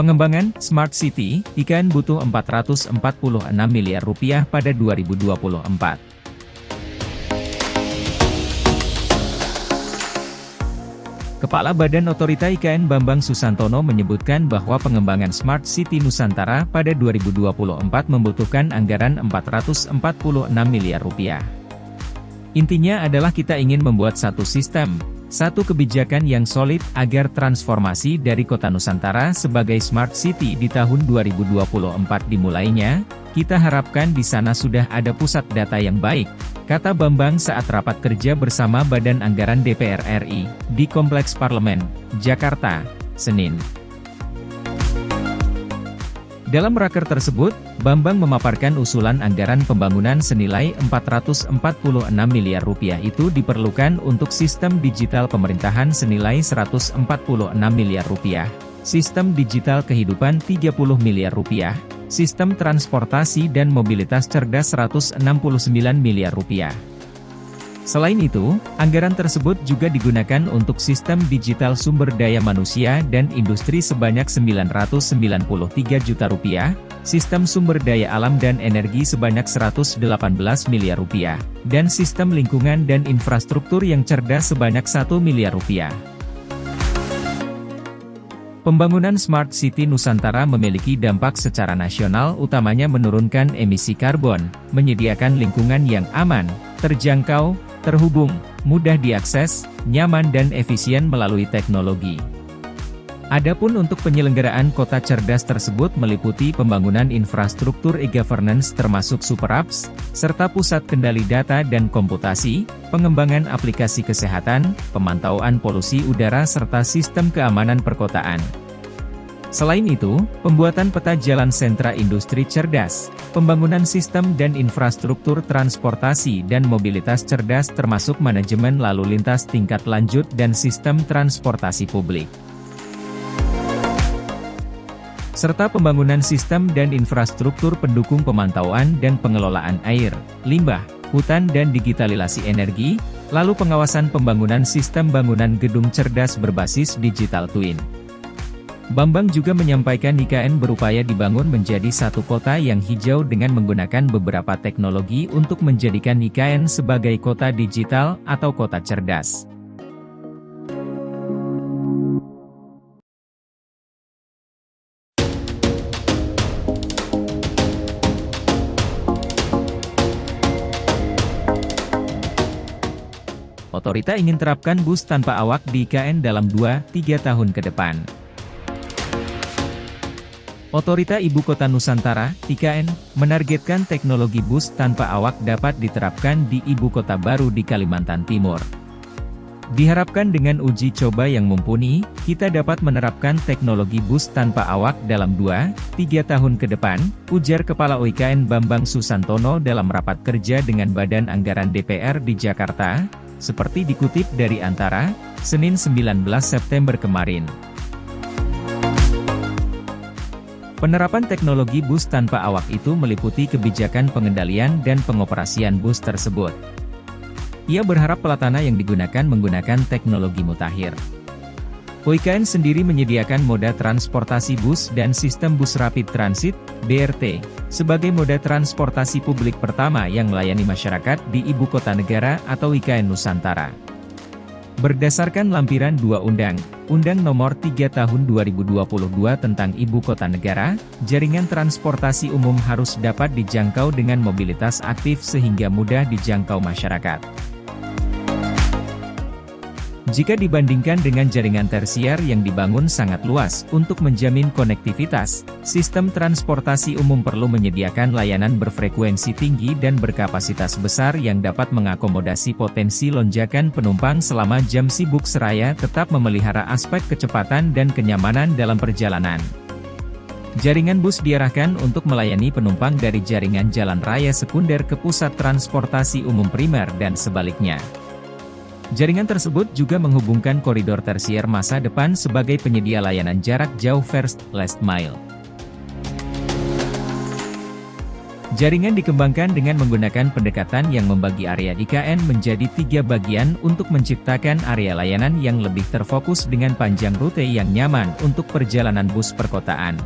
Pengembangan Smart City, IKN butuh Rp446 miliar pada 2024. Kepala Badan Otorita IKN Bambang Susantono menyebutkan bahwa pengembangan Smart City Nusantara pada 2024 membutuhkan anggaran Rp446 miliar. Intinya adalah kita ingin membuat satu sistem, satu kebijakan yang solid agar transformasi dari Kota Nusantara sebagai Smart City di tahun 2024 dimulainya. Kita harapkan di sana sudah ada pusat data yang baik, kata Bambang saat rapat kerja bersama Badan Anggaran DPR RI, di Kompleks Parlemen, Jakarta, Senin. Dalam raker tersebut, Bambang memaparkan usulan anggaran pembangunan senilai Rp446 miliar itu diperlukan untuk sistem digital pemerintahan senilai Rp146 miliar, sistem digital kehidupan Rp30 miliar, sistem transportasi dan mobilitas cerdas Rp169 miliar. Selain itu, anggaran tersebut juga digunakan untuk sistem digital sumber daya manusia dan industri sebanyak Rp993 juta, sistem sumber daya alam dan energi sebanyak Rp118 miliar, dan sistem lingkungan dan infrastruktur yang cerdas sebanyak Rp1 miliar. Pembangunan Smart City Nusantara memiliki dampak secara nasional utamanya menurunkan emisi karbon, menyediakan lingkungan yang aman, terjangkau, terhubung, mudah diakses, nyaman dan efisien melalui teknologi. Adapun untuk penyelenggaraan kota cerdas tersebut meliputi pembangunan infrastruktur e-governance termasuk super apps, serta pusat kendali data dan komputasi, pengembangan aplikasi kesehatan, pemantauan polusi udara serta sistem keamanan perkotaan. Selain itu, pembuatan peta jalan sentra industri cerdas, pembangunan sistem dan infrastruktur transportasi dan mobilitas cerdas termasuk manajemen lalu lintas tingkat lanjut dan sistem transportasi publik, serta pembangunan sistem dan infrastruktur pendukung pemantauan dan pengelolaan air, limbah, hutan dan digitalisasi energi, lalu pengawasan pembangunan sistem bangunan gedung cerdas berbasis digital twin. Bambang juga menyampaikan IKN berupaya dibangun menjadi satu kota yang hijau dengan menggunakan beberapa teknologi untuk menjadikan IKN sebagai kota digital atau kota cerdas. Otorita ingin terapkan bus tanpa awak di IKN dalam 2-3 tahun ke depan. Otorita Ibu Kota Nusantara, IKN, menargetkan teknologi bus tanpa awak dapat diterapkan di ibu kota baru di Kalimantan Timur. Diharapkan dengan uji coba yang mumpuni, kita dapat menerapkan teknologi bus tanpa awak dalam 2-3 tahun ke depan, ujar Kepala OIKN Bambang Susantono dalam rapat kerja dengan Badan Anggaran DPR di Jakarta, seperti dikutip dari Antara, Senin 19 September kemarin. Penerapan teknologi bus tanpa awak itu meliputi kebijakan pengendalian dan pengoperasian bus tersebut. Ia berharap pelatana yang digunakan menggunakan teknologi mutakhir. OIKN sendiri menyediakan moda transportasi bus dan sistem bus rapid transit, BRT, sebagai moda transportasi publik pertama yang melayani masyarakat di Ibu Kota Negara atau IKN Nusantara. Berdasarkan lampiran 2 Undang Nomor 3 Tahun 2022 tentang Ibu Kota Negara, jaringan transportasi umum harus dapat dijangkau dengan mobilitas aktif sehingga mudah dijangkau masyarakat. Jika dibandingkan dengan jaringan tersier yang dibangun sangat luas, untuk menjamin konektivitas, sistem transportasi umum perlu menyediakan layanan berfrekuensi tinggi dan berkapasitas besar yang dapat mengakomodasi potensi lonjakan penumpang selama jam sibuk seraya tetap memelihara aspek kecepatan dan kenyamanan dalam perjalanan. Jaringan bus diarahkan untuk melayani penumpang dari jaringan jalan raya sekunder ke pusat transportasi umum primer dan sebaliknya. Jaringan tersebut juga menghubungkan koridor tersier masa depan sebagai penyedia layanan jarak jauh first, last mile. Jaringan dikembangkan dengan menggunakan pendekatan yang membagi area IKN menjadi 3 bagian untuk menciptakan area layanan yang lebih terfokus dengan panjang rute yang nyaman untuk perjalanan bus perkotaan.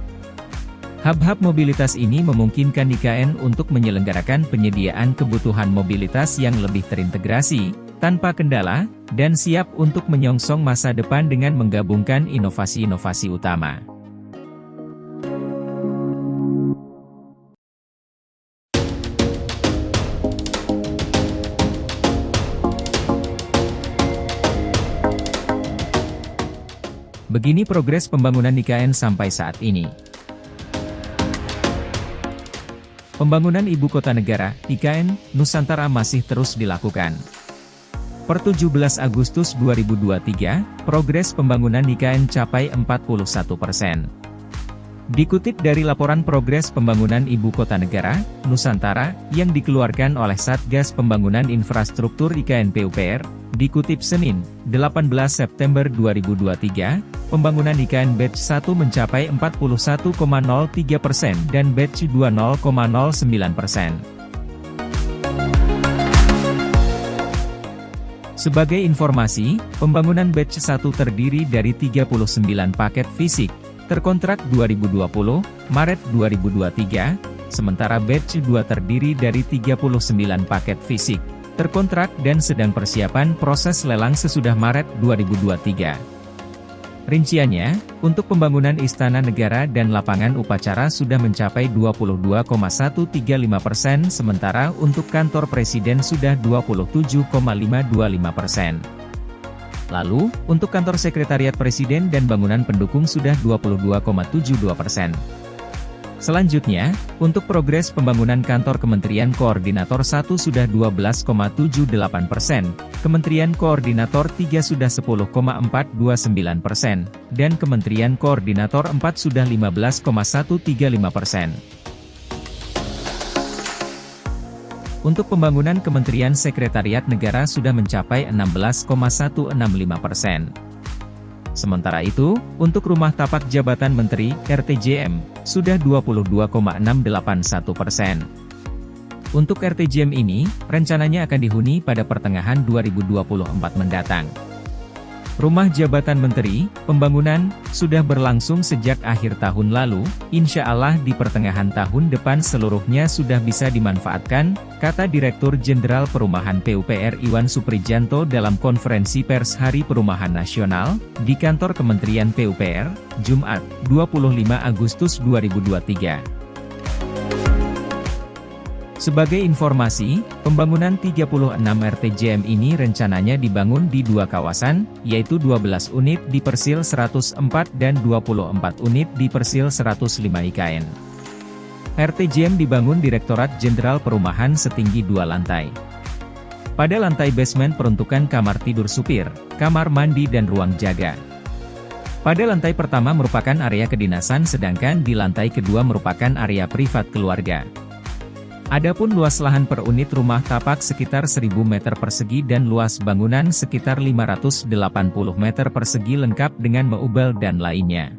Hub-hub mobilitas ini memungkinkan IKN untuk menyelenggarakan penyediaan kebutuhan mobilitas yang lebih terintegrasi, tanpa kendala, dan siap untuk menyongsong masa depan dengan menggabungkan inovasi-inovasi utama. Begini progres pembangunan IKN sampai saat ini. Pembangunan Ibu Kota Negara, IKN, Nusantara masih terus dilakukan. Per 17 Agustus 2023, progres pembangunan IKN capai 41%. Dikutip dari laporan progres pembangunan Ibu Kota Negara, Nusantara, yang dikeluarkan oleh Satgas Pembangunan Infrastruktur IKN PUPR, dikutip Senin, 18 September 2023, pembangunan IKN Batch 1 mencapai 41,03% dan Batch 2 0,09%. Sebagai informasi, pembangunan Batch 1 terdiri dari 39 paket fisik, terkontrak 2020, Maret 2023, sementara Batch 2 terdiri dari 39 paket fisik, terkontrak dan sedang persiapan proses lelang sesudah Maret 2023. Rinciannya, untuk pembangunan Istana Negara dan lapangan upacara sudah mencapai 22,135%, sementara untuk kantor Presiden sudah 27,525%. Lalu, untuk kantor Sekretariat Presiden dan bangunan pendukung sudah 22,72%. Selanjutnya, untuk progres pembangunan kantor Kementerian Koordinator 1 sudah 12,78%, Kementerian Koordinator 3 sudah 10,429%, dan Kementerian Koordinator 4 sudah 15,135%. Untuk pembangunan Kementerian Sekretariat Negara sudah mencapai 16,165%. Sementara itu, untuk rumah tapak jabatan Menteri, RTJM, sudah 22,681%. Untuk RTJM ini, rencananya akan dihuni pada pertengahan 2024 mendatang. Rumah jabatan Menteri, Pembangunan, sudah berlangsung sejak akhir tahun lalu, insya Allah di pertengahan tahun depan seluruhnya sudah bisa dimanfaatkan, kata Direktur Jenderal Perumahan PUPR Iwan Suprijanto dalam konferensi pers Hari Perumahan Nasional, di kantor Kementerian PUPR, Jumat, 25 Agustus 2023. Sebagai informasi, pembangunan 36 RTJM ini rencananya dibangun di 2 kawasan, yaitu 12 unit di Persil 104 dan 24 unit di Persil 105 IKN. RTJM dibangun Direktorat Jenderal Perumahan setinggi 2 lantai. Pada lantai basement peruntukan kamar tidur supir, kamar mandi dan ruang jaga. Pada lantai pertama merupakan area kedinasan sedangkan di lantai kedua merupakan area privat keluarga. Adapun luas lahan per unit rumah tapak sekitar 1000 meter persegi dan luas bangunan sekitar 580 meter persegi lengkap dengan meubel dan lainnya.